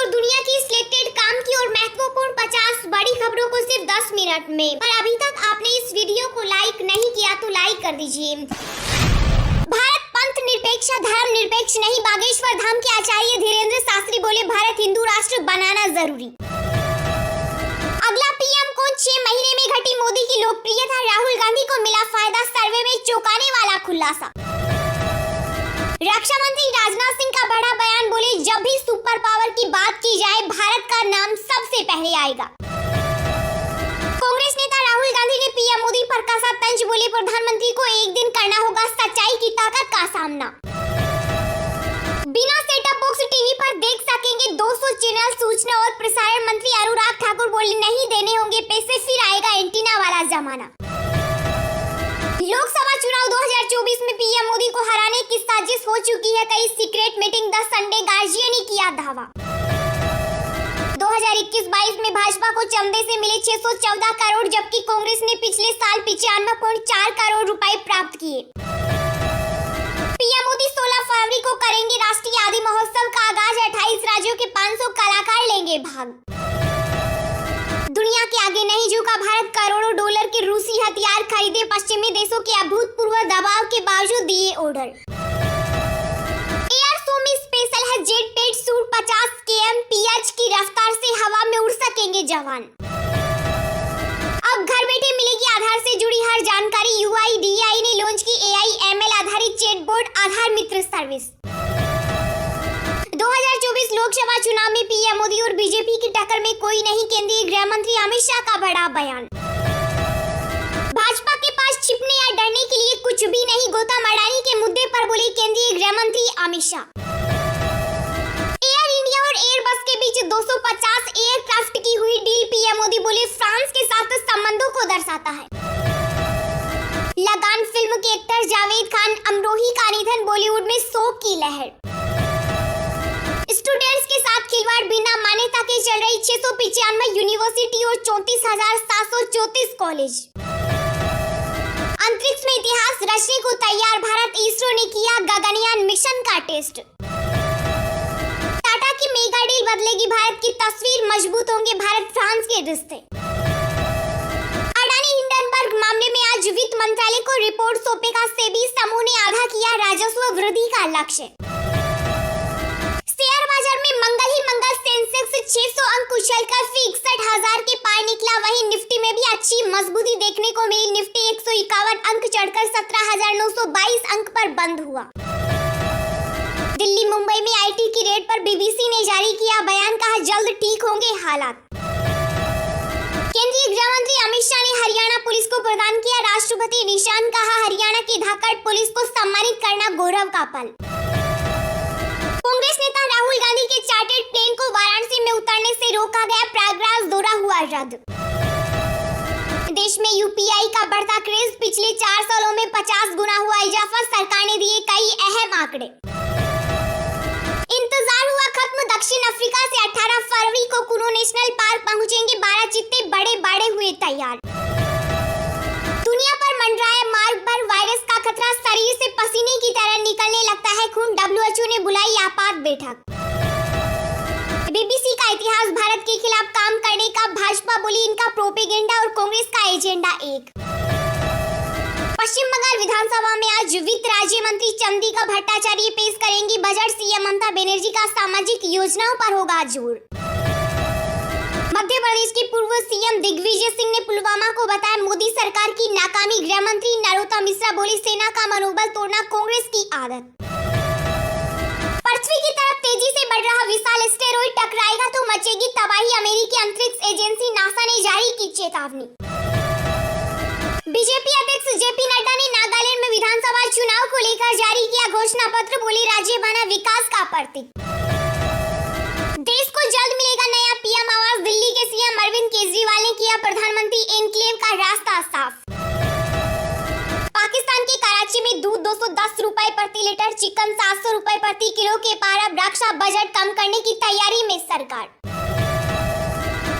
और दुनिया की सिलेक्टेड काम की और महत्वपूर्ण 50 बड़ी खबरों को सिर्फ 10 मिनट में। पर अभी तक आपने इस वीडियो को लाइक नहीं किया तो लाइक कर दीजिए। भारत पंथ निरपेक्ष, धर्म निरपेक्ष नहीं। बागेश्वर धाम के आचार्य धीरेन्द्र शास्त्री बोले, भारत हिंदू राष्ट्र बनाना जरूरी। अगला पीएम कौन? 6 महीने में घटी मोदी की लोकप्रियता, राहुल गांधी को मिला फायदा, सर्वे में चौंकाने वाला खुलासा। रक्षा मंत्री राजनाथ सिंह का बड़ा बयान, बोले जब भी सुपर पावर की बात की जाए भारत का नाम सबसे पहले आएगा। कांग्रेस नेता राहुल गांधी ने पीएम मोदी पर कसा तंज, बोले प्रधानमंत्री को एक दिन करना होगा सच्चाई की ताकत का सामना। बिना सेटअप बॉक्स टीवी पर देख सकेंगे 200 चैनल। सूचना और प्रसारण मंत्री अनुराग ठाकुर बोले नहीं देने होंगे पैसे, फिर आएगा एंटीना वाला जमाना। लोकसभा चुनाव 2024 में पीएम मोदी को हराने की साजिश हो चुकी है। कई सीक्रेट मीटिंग 10 संडे गार्जियन ने किया दावा। 2021-22 में भाजपा को चंदे से मिले 614 करोड़, जबकि कांग्रेस ने पिछले साल 95.4 करोड़ रुपए प्राप्त किए। पीएम मोदी 16 फरवरी को करेंगे राष्ट्रीय आदि महोत्सव का आगाज। 28 राज्यों के 500 कलाकार लेंगे भाग। दुनिया के आगे नहीं झुका भारत, करोड़ों डॉलर के रूसी हथियार खरीदे। पश्चिमी देशों के अभूतपूर्व दबाव के बावजूद दिए ऑर्डर। एयर शो में स्पेशल है जेट पेड सूट, 50 kmph की रफ्तार से हवा में उड़ सकेंगे जवान। अब घर बैठे मिलेगी आधार से जुड़ी हर जानकारी। UIDAI ने लॉन्च की AI/ML आधारित चैटबॉट आधार मित्र सर्विस। 2024 लोकसभा चुनाव में पीएम मोदी और बीजेपी की टक्कर में कोई नहीं, केंद्रीय गृह मंत्री अमित शाह का बड़ा बयान। भाजपा के पास छिपने या डरने के लिए कुछ भी नहीं, गौतम अडानी के मुद्दे पर बोले केंद्रीय गृह मंत्री अमित शाह। एयर इंडिया और एयरबस के बीच 250 एयरक्राफ्ट की हुई डील, पीएम मोदी बोले फ्रांस के साथ संबंधों को दर्शाता है। लगान फिल्म के एक्टर जावेद खान अमरोही का निधन, बॉलीवुड में शोक की लहर। स्टूडेंट्स के साथ खिलवाड़, बिना मान्यता के चल रही 695 यूनिवर्सिटी और 34,734 कॉलेज। अंतरिक्ष में इतिहास रचने को तैयार भारत, इसरो ने किया गगनयान मिशन का टेस्ट। टाटा की मेगा डील बदलेगी भारत की तस्वीर, मजबूत होंगे भारत फ्रांस के रिश्ते। अडानी हिंडनबर्ग मामले में आज वित्त मंत्रालय को रिपोर्ट सौंपेगा। सेबी समूह ने आधा किया राजस्व वृद्धि का लक्ष्य। शेयर बाजार में मंगल ही मंगल सेंसेक्स 600 अंक उछलकर 61,000 के पार निकला। वहीं निफ्टी में भी अच्छी मजबूती देखने को मिली। निफ्टी 151 अंक चढ़कर 17,922 अंक पर बंद हुआ। दिल्ली मुंबई में आईटी की रेड पर बीबीसी ने जारी किया बयान, कहा जल्द ठीक होंगे हालात। केंद्रीय गृह मंत्री अमित शाह ने हरियाणा पुलिस को प्रदान किया राष्ट्रपति निशान, कहा हरियाणा की धाकड़ पुलिस को सम्मानित करना गौरव का पल। कांग्रेस नेता राहुल गांधी के चार्टर्ड प्लेन को वाराणसी में उतरने से रोका गया, प्रयागराज दौरा हुआ रद्द। देश में यूपीआई का बढ़ता क्रेज, पिछले 4 सालों में 50 गुना हुआ इजाफा। सरकार ने दिए कई अहम आंकड़े। इंतजार हुआ खत्म, दक्षिण अफ्रीका से 18 फरवरी को कुनो नेशनल पार्क पहुंचेंगे 12 चित्ते, बड़े बड़े हुए तैयार। दुनिया पर मंडराए मार्ग पर वायरस का खतरा, शरीर से पसीने की तरह निकलने लगता है खून। WHO ने बुलाई आपात बैठक। बीबीसी का इतिहास, भारत के खिलाफ काम करने का भाजपा बोली इनका प्रोपेगेंडा और कांग्रेस का एजेंडा एक। पश्चिम बंगाल विधानसभा में आज वित्त राज्य मंत्री चंद्रिका भट्टाचार्य पेश करेंगी बजट। सीएम ममता बनर्जी का सामाजिक योजनाओं पर होगा जोर। मध्य प्रदेश के पूर्व सीएम दिग्विजय सिंह ने पुलवामा को बताया मोदी सरकार की नाकामी। गृह मंत्री नरोत्तम मिश्रा बोले सेना का मनोबल तोड़ना कांग्रेस की आदत। पृथ्वी की तरफ तेजी से बढ़ रहा विशाल एस्टेरॉइड टकराएगा तो मचेगी तबाही, अमेरिकी अंतरिक्ष एजेंसी नासा ने जारी की चेतावनी। बीजेपी अध्यक्ष जेपी नड्डा ने नागालैंड में विधानसभा चुनाव को लेकर जारी किया घोषणा पत्र, बोले राज्य बना विकास का प्रतीक। देश को जल्द मिलेगा नया पीएम आवास, दिल्ली के सीएम अरविंद केजरीवाल ने किया प्रधानमंत्री एनक्लेव का रास्ता साफ। पाकिस्तान के कराची में दूध 210 रुपए प्रति लीटर, चिकन 700 रुपए प्रति किलो के पार। अब रक्षा बजट कम करने की तैयारी में सरकार।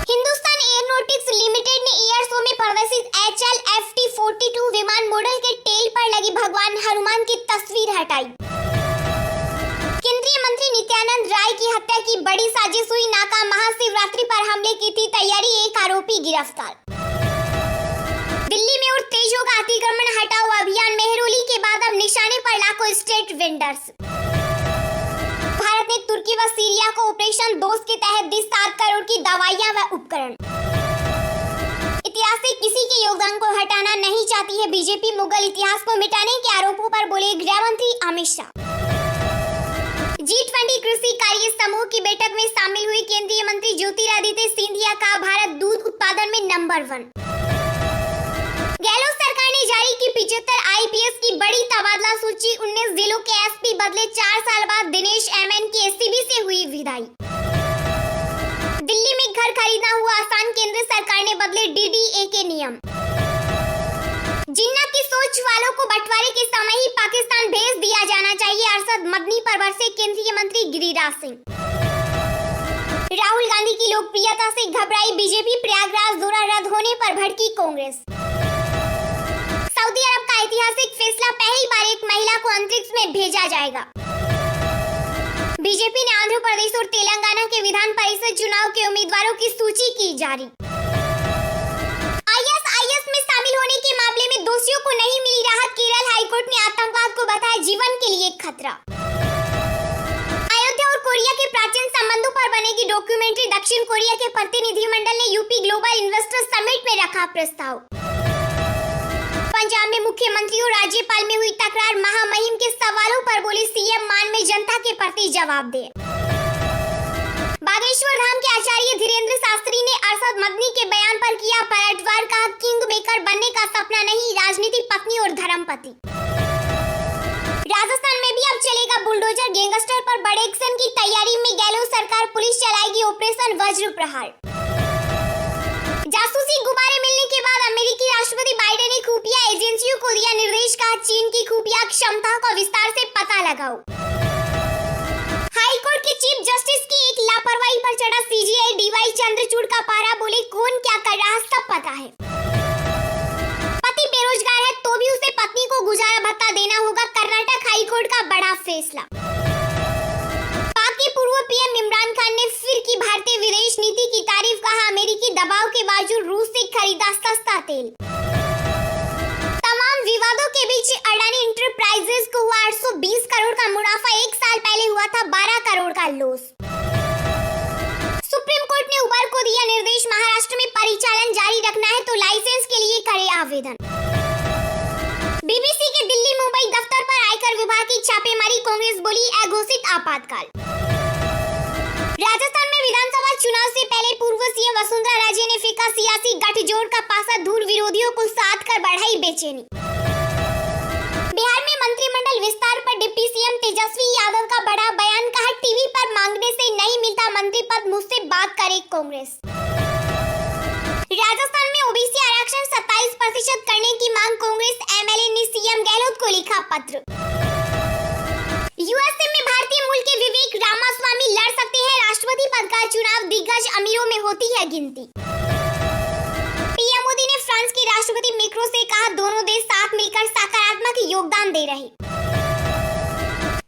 हिंदुस्तान एयरोनॉटिक्स लिमिटेड ने एयर शो में प्रदर्शित HLFT-42 विमान मॉडल के टेल पर लगी भगवान हनुमान की तस्वीर हटाई। केंद्रीय मंत्री नित्यानंद राय की हत्या की बड़ी साजिश हुई, नाकाम, महाशिवरात्रि पर हमले की थी तैयारी, एक आरोपी गिरफ्तार। दिल्ली में और तेज होगा अतिक्रमण हटाओ अभियान, मेहरौली के बाद अब निशाने पर लाखों स्ट्रीट वेंडर्स। भारत ने तुर्की व सीरिया को ऑपरेशन दोस्त के तहत दी 7 करोड़ की दवाइयां व उपकरण। इतिहास से किसी के योगदान को हटाना नहीं चाहती है बीजेपी, मुगल इतिहास को मिटाने के आरोपों पर बोले गृह मंत्री अमित शाह। G20 कृषि कार्य समूह की बैठक में शामिल हुई केंद्रीय मंत्री ज्योतिरादित्य सिंधिया का भारत दूध उत्पादन में नंबर 1। गहलोत सरकार ने जारी की 75 IPS की बड़ी तबादला सूची, 19 जिलों के SP बदले, 4 साल बाद दिनेश MN की SCB से हुई विदाई। दिल्ली में घर खरीदना हुआ आसान, केंद्र सरकार ने बदले DDA के नियम। जिन्ना की सोच वालों को बंटवारे के समय ही पाकिस्तान भेज दिया जाना चाहिए, अरशद मदनी पर बरसे केंद्रीय मंत्री गिरिराज सिंह। राहुल गांधी की लोकप्रियता से घबराई बीजेपी, प्रयागराज दौरा रद्द होने पर भड़की कांग्रेस। सऊदी अरब का ऐतिहासिक फैसला, पहली बार एक महिला को अंतरिक्ष में भेजा जाएगा। बीजेपी ने आंध्र प्रदेश और तेलंगाना के विधान परिषद चुनाव के उम्मीदवारों की सूची की जारी। ISIS में शामिल होने के मामले में दोषियों को नहीं मिली राहत, केरल हाईकोर्ट ने आतंकवाद को बताया जीवन के लिए खतरा। अयोध्या और कोरिया के प्राचीन संबंधों पर बनेगी डॉक्यूमेंट्री, दक्षिण कोरिया के प्रतिनिधिमंडल ने यूपी ग्लोबल इन्वेस्टर समिट में रखा प्रस्ताव। पंजाब में मुख्यमंत्री और राज्यपाल में हुई तकरार, महामहिम के सवालों पर बोले सीएम, मान में जनता के प्रति जवाब दे। बागेश्वर धाम के आचार्य धीरेन्द्र शास्त्री ने अरशद मदनी के बयान पर किया पलटवार, कहा किंग मेकर बनने का सपना नहीं, राजनीतिक पत्नी और धर्मपति। राजस्थान में भी अब चलेगा बुलडोजर, गैंगस्टर पर बड़े एक्शन की तैयारी में गहलोत सरकार, पुलिस चलाएगी ऑपरेशन वज्र प्रहार। जासूसी गुब्बारे मिलने के बाद अमेरिकी राष्ट्रपति बाइडेन ने खुफिया एजेंसियों को दिया निर्देश, कहा चीन की खुफिया क्षमताओं का विस्तार से पता लगाओ। हाईकोर्ट के चीफ जस्टिस की एक लापरवाही पर चढ़ा CJI DY चंद्रचूड़ का पारा, बोले कौन क्या कर रहा सब पता है। पति बेरोजगार है तो भी उसे पत्नी को गुजारा भत्ता देना होगा, कर्नाटक हाईकोर्ट का बड़ा फैसला। पाक के पूर्व PM इमरान खान ने फिर की भारतीय विदेश नीति की तारीफ, कहा अमेरिकी दबाव के बावजूद रूस से खरीदा सस्ता तेल। तमाम विवादों के बीच अडानी इंटरप्राइजेज को हुआ 820 करोड़ का मुनाफा, एक साल पहले हुआ था 12 करोड़ का लॉस। सुप्रीम कोर्ट ने उबर को दिया निर्देश, महाराष्ट्र में परिचालन जारी रखना है तो लाइसेंस के लिए करे आवेदन। BBC के दिल्ली मुंबई दफ्तर पर आयकर विभाग की छापेमारी, कांग्रेस बोली अघोषित आपातकाल। राजस्थान में विधानसभा चुनाव से पहले पूर्व CM वसुंधरा राजे ने फेंका सियासी गठजोड़ का पासा, धूल, विरोधियों को साथ कर बढ़ाई बेचैनी। बिहार में मंत्रिमंडल विस्तार पर डिप्टी CM तेजस्वी यादव का बड़ा बयान, कहा टीवी पर मांगने से नहीं मिलता मंत्री पद, मुझसे बात करे कांग्रेस। राजस्थान में OBC आरक्षण 27% करने की मांग, कांग्रेस MLA ने CM गहलोत को लिखा पत्र। USA में भारतीय मूल के विवेक रामास्वामी लड़ सकते हैं राष्ट्रपति पद का चुनाव, दिग्गज अमीरों में होती है गिनती। PM मोदी ने फ्रांस के राष्ट्रपति मैक्रों से कहा दोनों देश साथ मिलकर सकारात्मक योगदान दे रहे।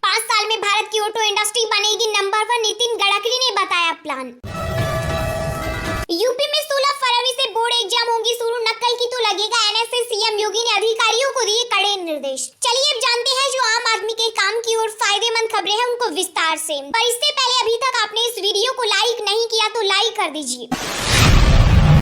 5 साल में भारत की ऑटो इंडस्ट्री बनेगी नंबर 1, नितिन गडकरी ने बताया प्लान। यूपी में 16 फरवरी से बोर्ड एग्जाम होगी शुरू, नकल की तो लगेगा NSA, CM योगी ने अधिकारियों को दिए कड़े निर्देश। चलिए अब जानते हैं जो आम आदमी के काम की और फायदेमंद खबरें हैं उनको विस्तार से। पर इससे पहले अभी तक आपने इस वीडियो को लाइक नहीं किया तो लाइक कर दीजिए।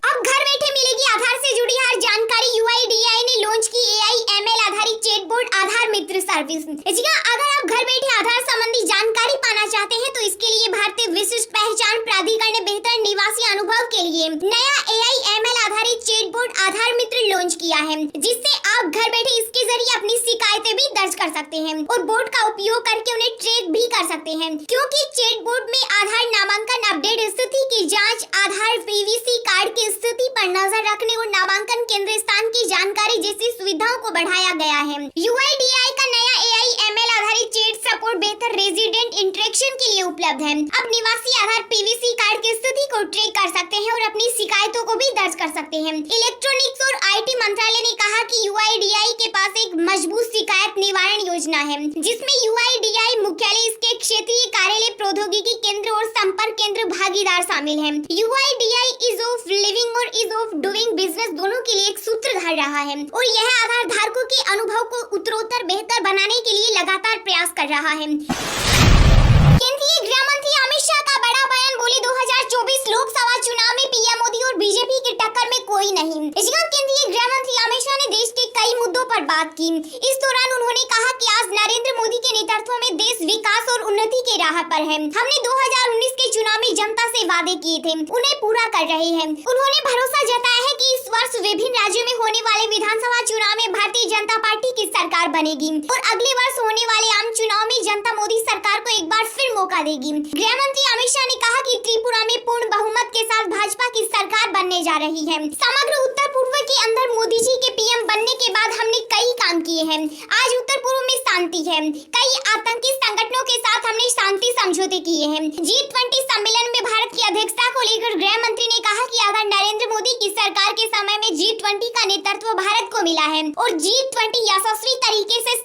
अब घर बैठे मिलेगी आधार से जुड़ी हर जानकारी, UIDAI ने लॉन्च की AI ML आधारित चैटबॉट आधार मित्र सर्विस। अगर आप घर बैठे आधार संबंधी जानकारी पाना चाहते हैं तो इसके लिए भारतीय विशिष्ट पहचान प्राधिकरण ने बेहतर निवासी अनुभव के लिए नया AI ML आधारित चैटबॉट आधार मित्र लॉन्च किया है, जिससे आप घर बैठे इसके जरिए अपनी शिकायतें भी दर्ज कर सकते हैं और बोर्ड का उपयोग करके उन्हें ट्रैक भी कर सकते हैं, क्योंकि चैटबॉट में आधार नामांकन अपडेट, स्थिति की जाँच, आधार PVC कार्ड की स्थिति पर नजर रखने और नामांकन केंद्र स्थान की जानकारी जैसी सुविधाओं को बढ़ाया गया है। UIDAI का नया AI ML आधारित चैट सपोर्ट बेहतर रेजिडेंट इंटरेक्शन के लिए उपलब्ध है। अब निवासी आधार PVC कार्ड की स्थिति को ट्रैक कर सकते हैं और अपनी शिकायतों को भी दर्ज कर सकते हैं। इलेक्ट्रॉनिक्स और आईटी मंत्रालय ने कहा कि यूआईडीआई के पास एक मजबूत शिकायत निवारण योजना है, जिसमें यूआईडीआई मुख्यालय, इसके क्षेत्रीय कार्यालय, प्रौद्योगिकी केंद्र और संपर्क केंद्र भागीदार शामिल हैं। यूआईडीआई इज ऑफ लिविंग और इज ऑफ डूइंग बिजनेस दोनों के लिए एक सूत्रधार रहा है और यह आधार धारकों के अनुभव को उत्तरोत्तर बेहतर बनाने के लिए लगातार प्रयास कर रहा है। केंद्रीय गृह मंत्री अमित शाह का बड़ा बयान, बोले 2024 लोकसभा चुनाव में पीएम मोदी और बीजेपी की टक्कर में कोई नहीं। इस दौरान केंद्रीय गृह मंत्री अमित शाह ने देश के कई मुद्दों पर बात की। इस दौरान उन्होंने कहा कि आज नरेंद्र मोदी के नेतृत्व में देश विकास और उन्नति के राह पर है। हमने 2019 के चुनाव में जनता से वादे किए थे, उन्हें पूरा कर रहे हैं। उन्होंने भरोसा जताया है कि इस वर्ष विभिन्न राज्यों में होने वाले विधानसभा चुनाव में भारतीय जनता पार्टी की सरकार बनेगी और अगले वर्ष होने वाले आम चुनाव में जनता मोदी सरकार को एक बार फिर मौका देगी। गृह मंत्री अमित शाह ने कहा कि त्रिपुरा में पूर्ण बहुमत के साथ भाजपा की सरकार बनने जा रही है। समग्र उत्तर पूर्व के अंदर मोदी जी के पीएम बनने के बाद हमने कई काम किए हैं। आज उत्तर पूर्व में शांति है। कई आतंकी संगठनों के साथ हमने शांति समझौते किए हैं। G20 सम्मेलन में भारत की अध्यक्षता को लेकर गृह मंत्री ने कहा कि अगर नरेंद्र मोदी की सरकार के समय में G20 का नेतृत्व भारत को मिला है और G20 यशस्वी तरीके से